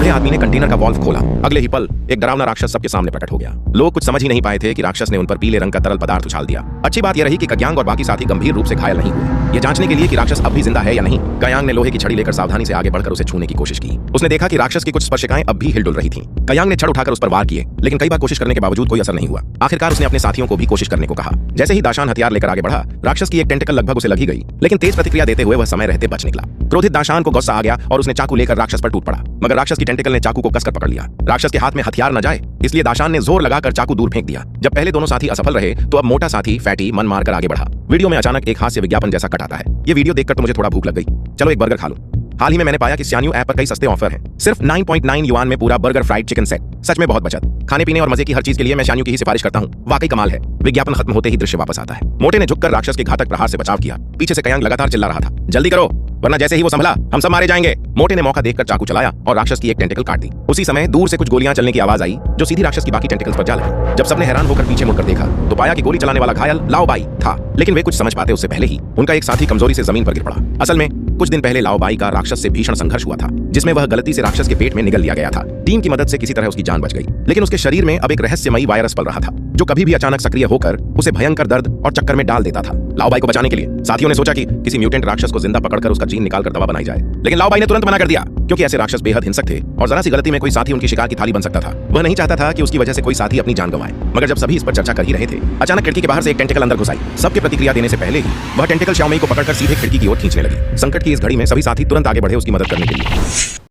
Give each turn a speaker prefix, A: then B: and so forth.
A: बूढ़े आदमी ने कंटेनर का वॉल्व खोला। अगले ही पल एक डरावना राक्षस सबके सामने प्रकट हो गया। लोग कुछ समझ ही नहीं पाए थे कि राक्षस ने उन पर पीले रंग का तरल पदार्थ उछाल दिया। अच्छी बात यह रही कि कग्यांग और बाकी साथी गंभीर रूप से घायल नहीं हुए। ये जांचने के लिए कि राक्षस अब भी जिंदा है या नहीं, कयांग ने लोहे की छड़ी लेकर सावधानी से आगे बढ़कर उसे छूने की कोशिश की। उसने देखा कि राक्षस की कुछ स्पर्शिकाएं अब भी हिलडुल रही थीं। कयांग ने छड़ उठाकर उस पर वार किए, लेकिन कई बार कोशिश करने के बावजूद कोई असर नहीं हुआ। आखिरकार उसने अपने साथियों को भी कोशिश करने को कहा। जैसे ही दाशान हथियार लेकर आगे बढ़ा, राक्षस की एक टेंटिकल लगभग उसे लगी गई, लेकिन तेज प्रतिक्रिया देते हुए वह समय रहते बच निकला। क्रोधित दाशान को गुस्सा आ गया और उसने चाकू लेकर राक्षस पर टूट पड़ा, मगर राक्षस की टेंटिकल ने चाकू को कसकर पकड़ लिया। राक्षस के हाथ में हथियार न जाए इसलिए दाशान ने जोर लगाकर चाकू दूर फेंक दिया। जब पहले दोनों साथी असफल रहे तो अब मोटा साथी फैटी मन मारकर आगे बढ़ा। वीडियो में अचानक एक हास्य विज्ञापन जैसा कट आता है। ये वीडियो देखकर तो मुझे थोड़ा भूख लग गई, चलो एक बर्गर खा लूं। हाल ही में मैंने पाया कि स्यान्यू ऐप पर कई सस्ते ऑफर हैं। सिर्फ 9.9 युआन में पूरा बर्गर फ्राइड चिकन सेट। सच में बहुत बचत। खाने पीने और मजे की हर चीज के लिए मैं स्यान्यू की ही सिफारिश करता हूँ। वाकई कमाल है। विज्ञापन खत्म होते ही दृश्य वापस आता है। मोटे ने झुककर राक्षस के घातक प्रहार से बचाव किया। पीछे से कयांग लगातार चिल्ला रहा था, जल्दी करो वरना जैसे ही वो संभला हम सब मारे जाएंगे। मोटे ने मौका देखकर चाकू चलाया और राक्षस की एक टेंटिकल काट दी। उसी समय दूर से कुछ गोलियां चलने की आवाज आई जो सीधी राक्षस की बाकी टेंटिकल्स पर जा लगी। जब सबने हैरान होकर पीछे मुड़कर देखा तो पाया कि गोली चलाने वाला घायल लाओबाई था, लेकिन वे कुछ समझ पाते उससे पहले ही उनका एक साथी कमजोरी से जमीन पर गिर पड़ा। असल में कुछ दिन पहले लाओबाई का राक्षस से भीषण संघर्ष हुआ था, जिसमें वह गलती से राक्षस के पेट में निगल लिया गया था। टीम की मदद से किसी तरह उसकी जान बच गई, लेकिन उसके शरीर में अब एक रहस्यमयी वायरस पल रहा था जो कभी भी अचानक सक्रिय होकर उसे भयंकर दर्द और चक्कर में डाल देता था। लाओबाई को बचाने के लिए साथियों ने सोचा कि किसी म्यूटेंट राक्षस को जिंदा पकड़कर उसका जीन निकालकर दवा बनाई जाए, लेकिन लाओबाई ने तुरंत मना कर दिया क्योंकि ऐसे राक्षस बेहद हिंसक थे और जरा सी गलती में कोई साथी उनकी शिकार की थाली बन सकता था। वह नहीं चाहता था कि उसकी वजह से कोई साथी अपनी जान गंवाए। मगर जब सभी इस पर चर्चा कर ही रहे थे, अचानक खिड़की के बाहर से एक टेंटिकल अंदर घुस आई। सबके प्रतिक्रिया देने से पहले ही वह टेंटिकल श्याओमेई को पकड़कर सीधे खिड़की की ओर खींचने लगी। संकट की इस घड़ी में सभी साथी तुरंत आगे बढ़े उसकी मदद करने के लिए।